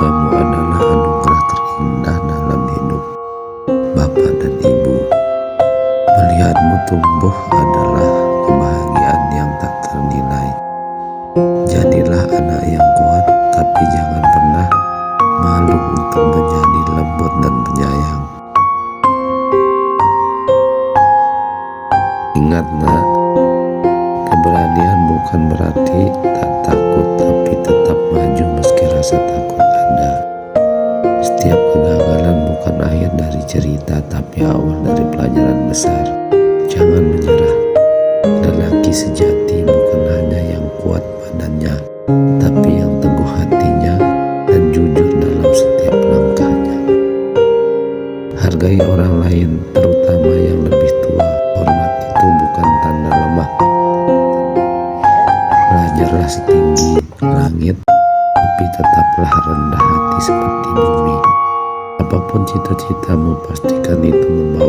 Kamu adalah anugerah terindah dalam hidup Bapak dan Ibu. Melihatmu tumbuh adalah kebahagiaan yang tak ternilai. Jadilah anak yang kuat, tapi jangan pernah malu untuk menjadi lembut dan penyayang. Ingat nak, keberanian bukan berarti tak takut, tapi tetap maju meski rasa takut ada. Setiap kegagalan bukan akhir dari cerita, tapi awal dari pelajaran besar. Jangan menyerah. Lelaki sejati bukan hanya yang kuat badannya, tapi yang teguh hatinya dan jujur dalam setiap langkahnya. Hargai orang lain, terutama yang lebih tua. Hormat itu bukan tanda lemah. Belajarlah setinggi langit, tapi tetaplah rendah hati seperti bumi. Apapun cita-citamu, pastikan itu membawa